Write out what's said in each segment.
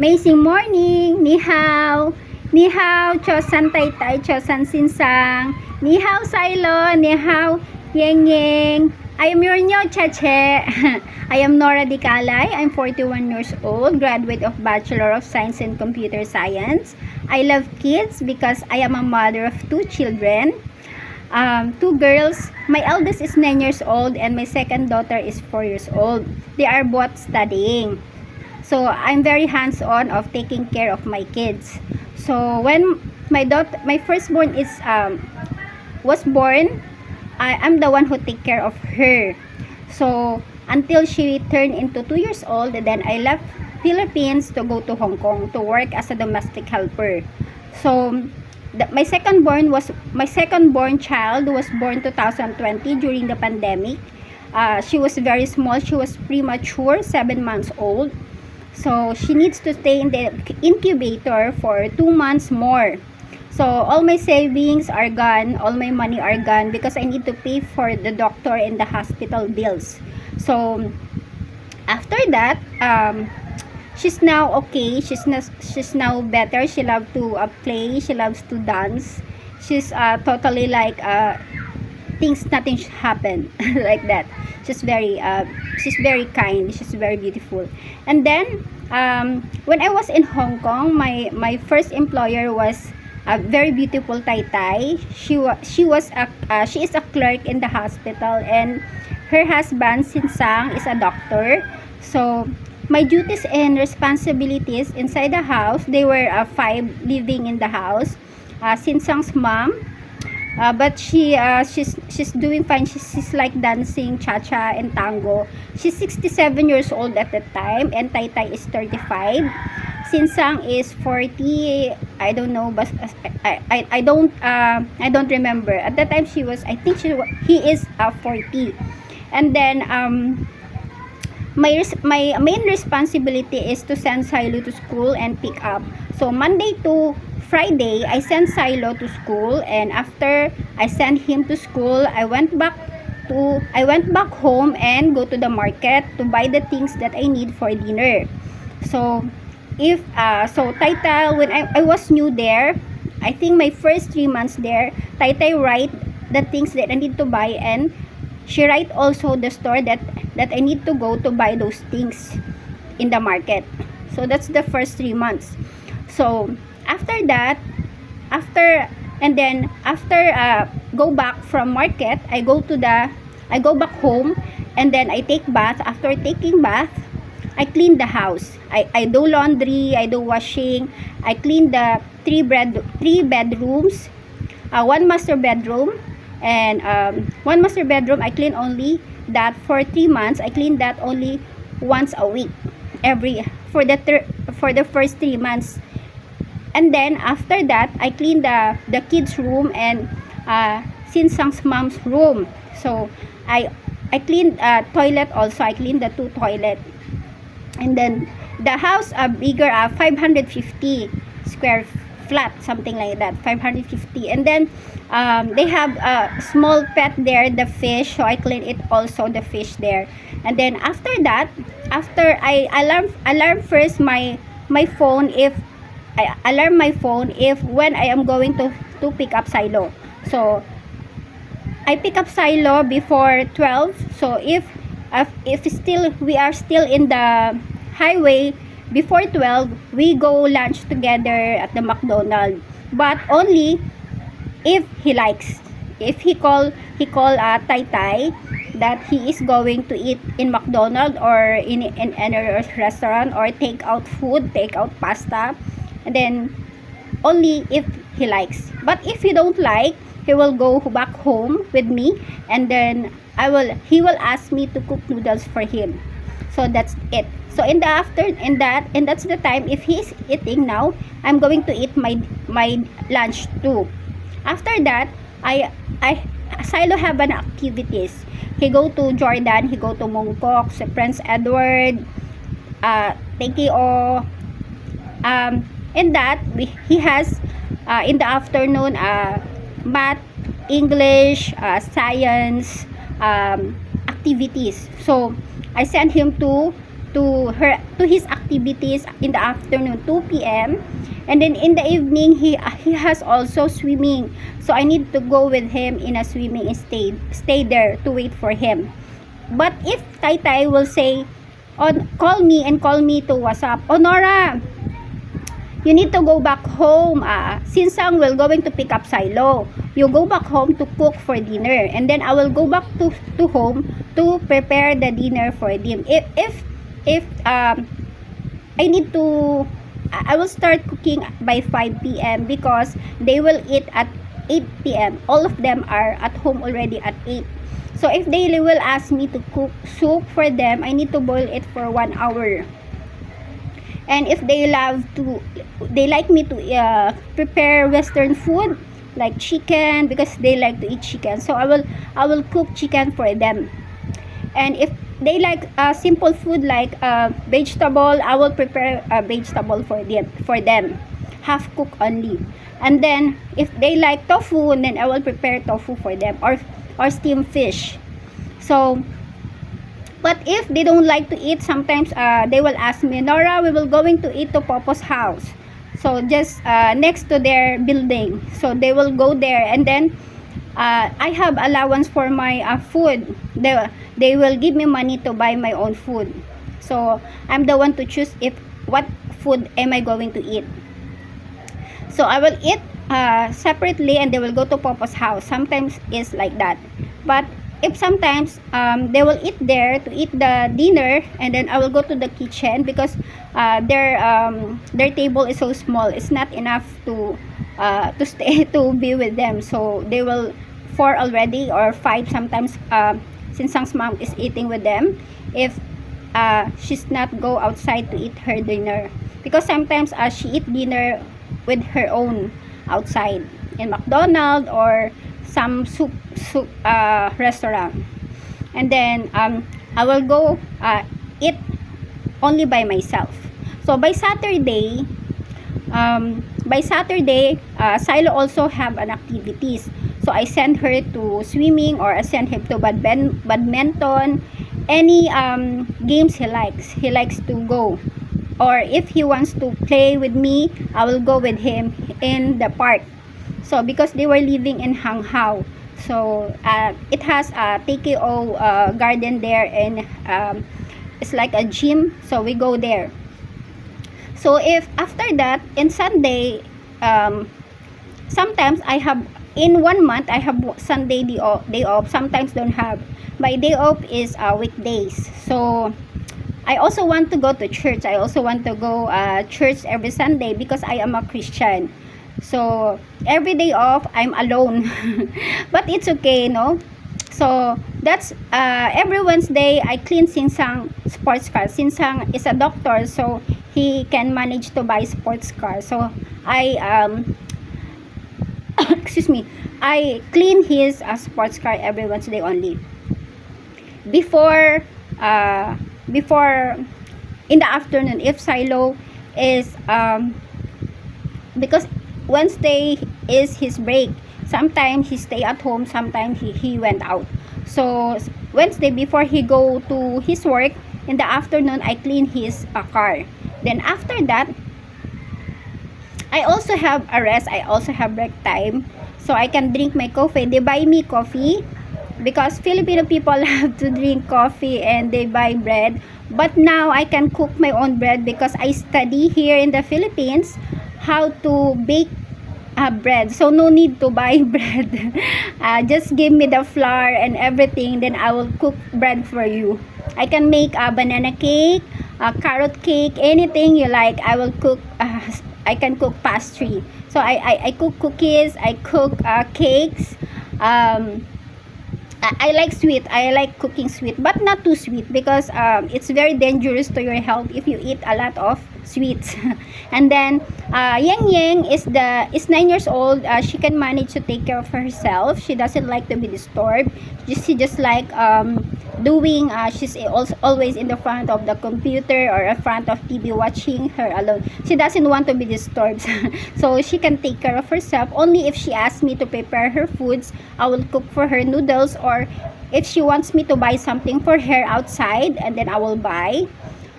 Amazing morning! Ni hao! Ni hao! Chosan tai tai! Chosan sinsang! Ni hao Silo! Ni hao Yeng Yeng! I am your new Cheche! I am Nora Dicalay. I'm 41 years old, graduate of Bachelor of Science in Computer Science. I love kids because I am a mother of 2 children. 2 girls. My eldest is 9 years old and my second daughter is 4 years old. They are both studying. So I'm very hands-on of taking care of my kids. So when my firstborn was born, I'm the one who take care of her. So until she turned into 2 years old, then I left Philippines to go to Hong Kong to work as a domestic helper. So my second-born child was born 2020 during the pandemic. She was very small. She was premature, 7 months old. So she needs to stay in the incubator for 2 months more. So all my savings are gone, all my money are gone because I need to pay for the doctor and the hospital bills. So after that, she's now okay. She's now better. She loves to play. She loves to dance. She's totally like thinks nothing should happen like that. She's very kind. She's very beautiful. And then when I was in Hong Kong, my first employer was a very beautiful Tai Tai. She is a clerk in the hospital, and her husband Sinsang is a doctor. So my duties and responsibilities inside the house, they were 5 living in the house. Sinsang's mom, but she's doing fine. She's like dancing cha-cha and tango. She's 67 years old at the time, and Tai Tai is 35. Sinsang is 40. I don't know, but I don't remember. At that time he is 40. And then my main responsibility is to send Silo to school and pick up. So Monday to Friday, I sent Silo to school, and after I sent him to school, I went back home and go to the market to buy the things that I need for dinner. So Tai Tai, when I was new there, I think my first 3 months there, Tai Tai write the things that I need to buy, and she write also the store that I need to go to buy those things in the market. So that's the first 3 months. So after that, after go back from market, I go back home, and then I take bath. After taking bath, I clean the house. I do laundry, I do washing, I clean the 3 bedrooms, 1 master bedroom, and 1 master bedroom I clean only that for 3 months. I clean that only once a week for the first 3 months. And then after that, I clean the kids room and Sinsang's mom's room. So I clean toilet also. I clean the 2 toilet. And then the house bigger, 550 square flat, something like that, 550. And then they have a small pet there, the fish, so I clean it also, the fish there. And then after that, after I alarm first my phone, if I alarm my phone if when I am going to pick up Silo. So I pick up Silo before 12. So if we are still in the highway before 12, we go lunch together at the McDonald's, but only if he likes. If he call Tai Tai that he is going to eat in McDonald's or in any restaurant, or take out pasta, and then only if he likes. But if he don't like, he will go back home with me, and then he will ask me to cook noodles for him. So that's it. So that's the time. If he's eating now, I'm going to eat my lunch too. After that, Silo have an activities. He go to Jordan, he go to Mongkok, Prince Edward, Tekio. In that he has in the afternoon math, English, science activities. So I sent him to to his activities in the afternoon, 2 p.m. And then in the evening, he has also swimming. So I need to go with him in a swimming and stay there to wait for him. But if Tai will say, call me to WhatsApp, "Oh, Nora, you need to go back home. Sinsang will going to pick up Silo. You go back home to cook for dinner, and then I will go back to home to prepare the dinner for them." If I need to, I will start cooking by 5 p.m. because they will eat at 8 p.m. All of them are at home already at 8. So if they will ask me to cook soup for them, I need to boil it for 1 hour. And if they like me to prepare Western food like chicken, because they like to eat chicken, so I will cook chicken for them. And if they like simple food like vegetable, I will prepare a vegetable for them, half cook only. And then if they like tofu, then I will prepare tofu for them, or steamed fish. So but if they don't like to eat, sometimes they will ask me, "Nora, we will going to eat to Popo's house." So just next to their building. So they will go there, and then I have allowance for my food. They will give me money to buy my own food. So I'm the one to choose what food am I going to eat. So I will eat separately, and they will go to Popo's house. Sometimes it's like that. But if sometimes they will eat there to eat the dinner, and then I will go to the kitchen because their table is so small. It's not enough to stay to be with them. So they will 4 already, or 5 sometimes. Sinsang's mom is eating with them if she's not go outside to eat her dinner, because sometimes she eat dinner with her own outside in McDonald's or some soup restaurant. And then I will go eat only by myself. So by Saturday, Silo also have an activities. So I send her to swimming, or I send him to badminton, any games he likes to go. Or if he wants to play with me, I will go with him in the park. So because they were living in Hang Hao, so it has a TKO garden there, and it's like a gym, so we go there. So if after that, in Sunday, sometimes I have, in 1 month I have Sunday day off, sometimes don't have. My day off is weekdays. So I also want to go to church. I also want to go church every Sunday because I am a Christian. So every day off I'm alone. But it's okay, no? So that's every Wednesday I clean Sinsang sports car. Sinsang is a doctor, so he can manage to buy sports car. So I excuse me, I clean his sports car every Wednesday only. Before in the afternoon, if Silo is because Wednesday is his break. Sometimes he stay at home, sometimes he went out. So Wednesday, before he go to his work, in the afternoon I clean his car. Then after that, I also have a rest. I also have break time, so I can drink my coffee. They buy me coffee because Filipino people have to drink coffee, and they buy bread. But now I can cook my own bread because I study here in the Philippines how to bake bread. So no need to buy bread. Just give me the flour and everything, then I will cook bread for you. I can make a banana cake, a carrot cake, anything you like. I will cook. I can cook pastry. So I cook cookies. I cook cakes. I like sweet. I like cooking sweet, but not too sweet because it's very dangerous to your health if you eat a lot of sweets. And then Yang Yang is 9 years old. She can manage to take care of herself. She doesn't like to be disturbed. She just like doing. She's also always in the front of the computer or in front of TV watching her alone. She doesn't want to be disturbed. So she can take care of herself. Only if she asks me to prepare her foods, I will cook for her noodles, or if she wants me to buy something for her outside, and then I will buy.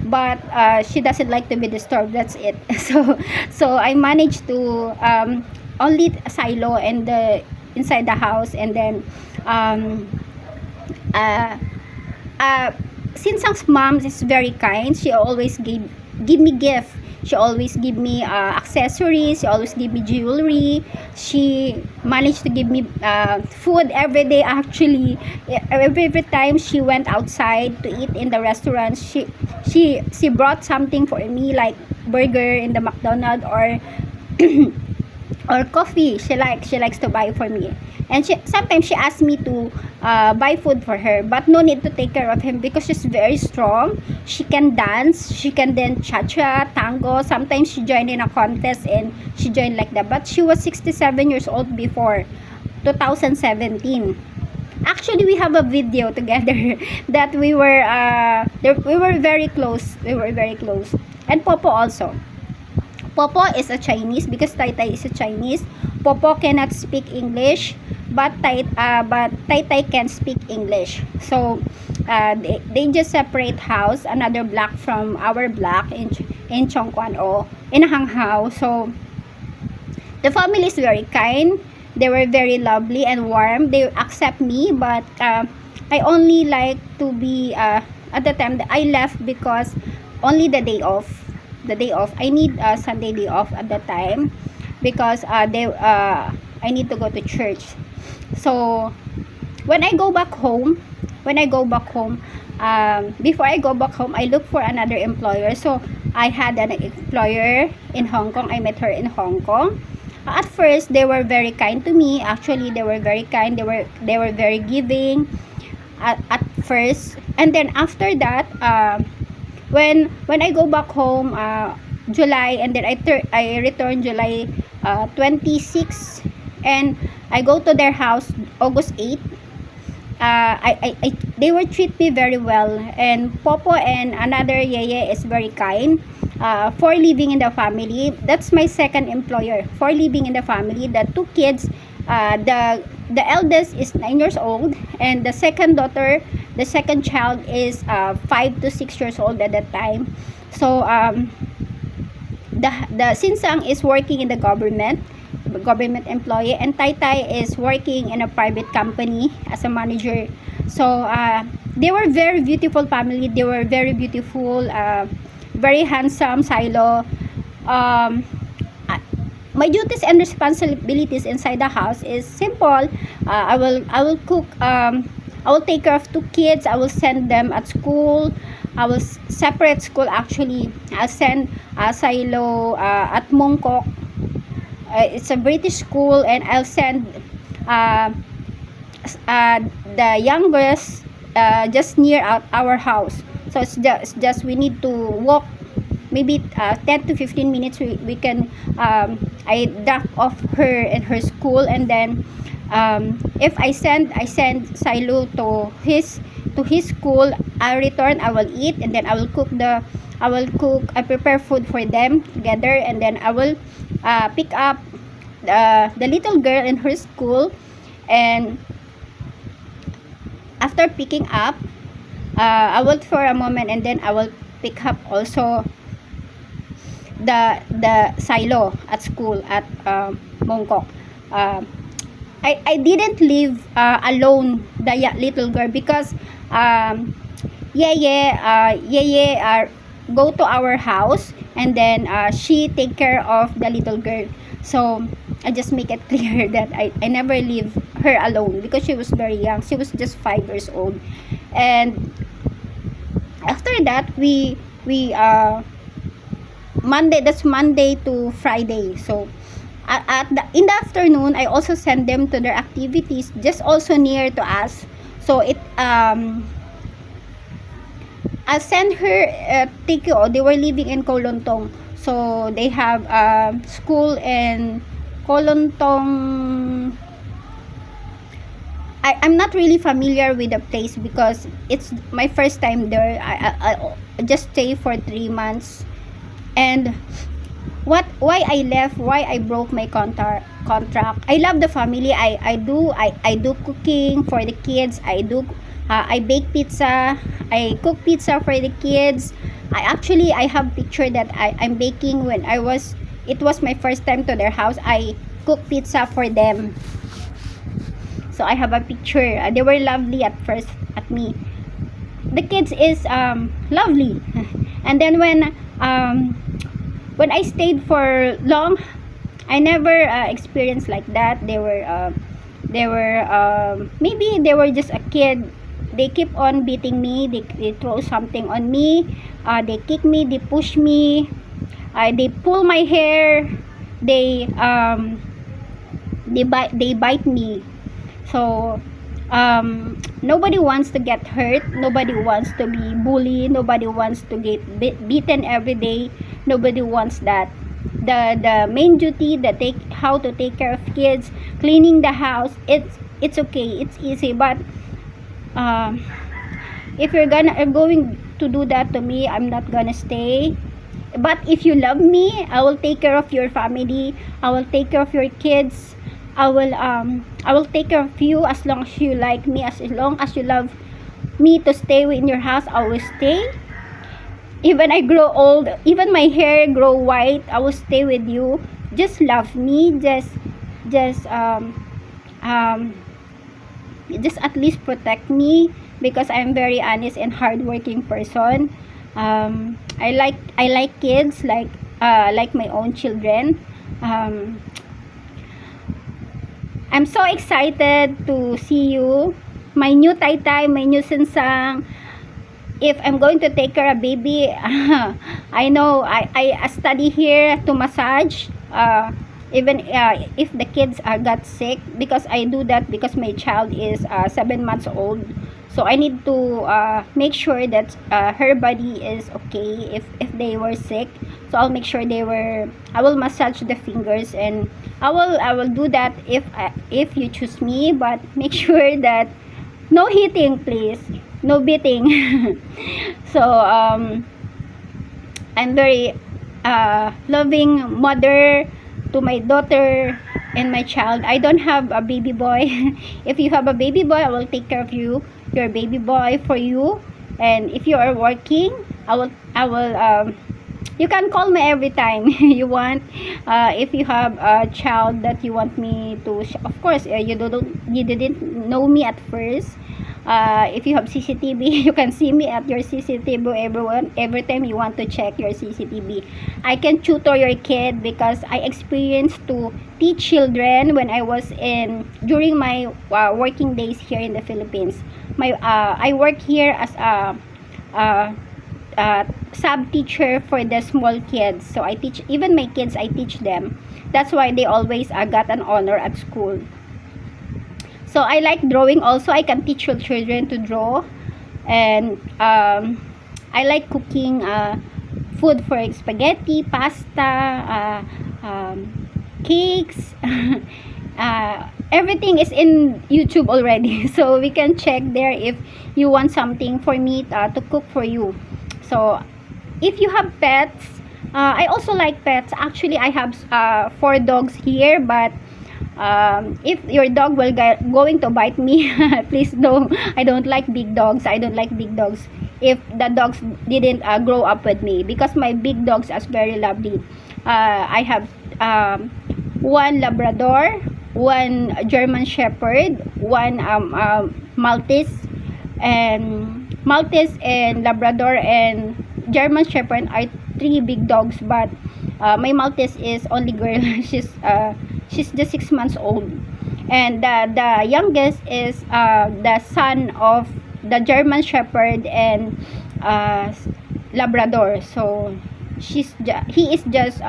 but she doesn't like to be disturbed. That's it. So I managed to only silo and the inside the house, and then um, uh, uh, Sinsang's mom is very kind. She always give me gift. She always give me accessories. She always give me jewelry. She managed to give me food every day. Actually, every time she went outside to eat in the restaurant, she brought something for me, like burger in the McDonald's, or or coffee. She likes to buy for me, and sometimes she asks me to buy food for her, but no need to take care of him because she's very strong. She can dance, she can then cha-cha, tango. Sometimes she joined in a contest and she joined like that, but she was 67 years old before 2017. Actually, we have a video together that we were very close. We were very close. And Popo also. Popo is a Chinese because Tai Tai is a Chinese. Popo cannot speak English, but Tai Tai can speak English. So they just separate house, another block from our block in Chongquan O, in Hanghao. So the family is very kind. They were very lovely and warm. They accept me, but I only like to be at the time that I left because only the day off. The day off. I need Sunday day off at that time because I need to go to church. So when I go back home, before I go back home, I look for another employer. So I had an employer in Hong Kong. I met her in Hong Kong. At first, they were very kind to me. Actually, they were very kind. They were very giving at first, and then after that, when I go back home July, and then I return July 26, and I go to their house August 8. They will treat me very well, and Popo and another Yeye is very kind for living in the family. That's my second employer for living in the family. The two kids, the eldest is 9 years old, and the second child is 5 to 6 years old at that time. So the Sinsang is working in the government employee, and Tai Tai is working in a private company as a manager. So they were very beautiful family. They were very beautiful, very handsome. Silo. My duties and responsibilities inside the house is simple. I will cook. I will take care of two kids. I will send them at school. I will separate school actually. I'll send Silo at Mongkok. It's a British school, and I'll send the youngest just near our house. So it's just we need to walk maybe 10 to 15 minutes. We can I drop off her in her school, and then if I send Silo to his school, I return, I will eat, and then I prepare food for them together, and then I will pick up the little girl in her school. And after picking up, I will for a moment, and then I will pick up also the Silo at school at Mongkok. I didn't leave alone the little girl because Yeye go to our house, and then she take care of the little girl. So I just make it clear that I never leave her alone because she was very young. She was just 5 years old. And after that, we Monday to Friday. So in the afternoon, I also send them to their activities just also near to us. So I send her Tikyo. They were living in Kolontong. So they have school in Kolontong. I'm not really familiar with the place because it's my first time there. I just stay for 3 months. And why I left, why I broke my contract. I love the family. I do cooking for the kids. I bake pizza. I cook pizza for the kids. I have picture that I'm baking when it was my first time to their house. I cooked pizza for them. So I have a picture. They were lovely at first at me. The kids is lovely. And then when I stayed for long, I never experienced like that. They were maybe they were just a kid. They keep on beating me. They throw something on me. They kick me. They push me. They pull my hair. They bite me. So nobody wants to get hurt. Nobody wants to be bullied. Nobody wants to get beaten every day. Nobody wants that. The main duty, how to take care of kids, cleaning the house, it's okay, it's easy. But if you're going to do that to me, I'm not gonna stay. But if you love me, I will take care of your family. I will take care of your kids. I will take care of you as long as you like me, as long as you love me to stay in your house. I will stay. Even I grow old, even my hair grow white, I will stay with you. Just love me. Just just at least protect me, because I'm very honest and hardworking person. I like kids like my own children. I'm so excited to see you, my new Taytay, my new Sinsang. If I'm going to take care of baby, I know I study here to massage. Even if the kids got sick, because I do that because my child is 7 months old. So I need to make sure that her body is okay if they were sick. So I'll make sure I will massage the fingers, and I will do that if you choose me. But make sure that no hitting, please. No beating. So I'm very loving mother to my daughter and my child. I don't have a baby boy. If you have a baby boy, I will take care of you, your baby boy, for you. And if you are working, I will you can call me every time you want. If you have a child that you want me to of course, you didn't know me at first. If you have CCTV, you can see me at your CCTV. Every time you want to check your CCTV, I can tutor your kid, because I experienced to teach children when I was during my working days here in the Philippines. I work here as a sub teacher for the small kids. So I teach, even my kids, I teach them. That's why they always got an honor at school. So I like drawing also. I can teach your children to draw. And I like cooking food for spaghetti, pasta, cakes. Everything is in YouTube already. So we can check there if you want something for me to cook for you. So if you have pets, I also like pets. Actually, I have 4 dogs here, but if your dog will going to bite me, please don't. I don't like big dogs. I don't like big dogs if the dogs didn't grow up with me, because my big dogs are very lovely. I have 1 Labrador, 1 German Shepherd, 1 Maltese, and Labrador and German Shepherd are 3 big dogs. But my Maltese is only girl. She's just 6 months old, and the youngest is the son of the German Shepherd and Labrador. So he is just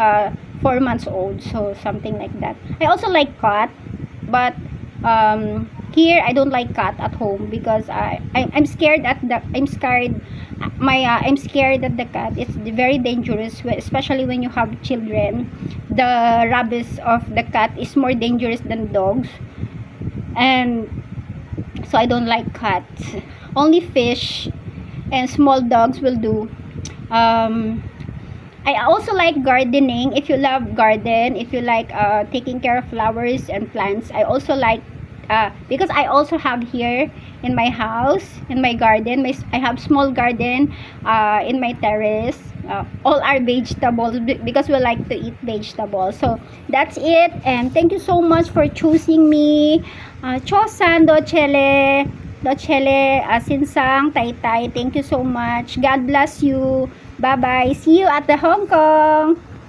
4 months old, so something like that. I also like cat, but here I don't like cat at home, because I'm scared at the I'm scared that the cat is very dangerous, especially when you have children. The rabies of the cat is more dangerous than dogs, and so I don't like cats. Only fish and small dogs will do. I also like gardening. If you love garden, if you like taking care of flowers and plants, I also like because I also have here in my house, in my garden, I have small garden in my terrace. All are vegetables because we like to eat vegetables. So that's it, and thank you so much for choosing me. Chosan, Dochele, Sinsang, Taytay, thank you so much. God bless you. Bye bye. See you at the Hong Kong.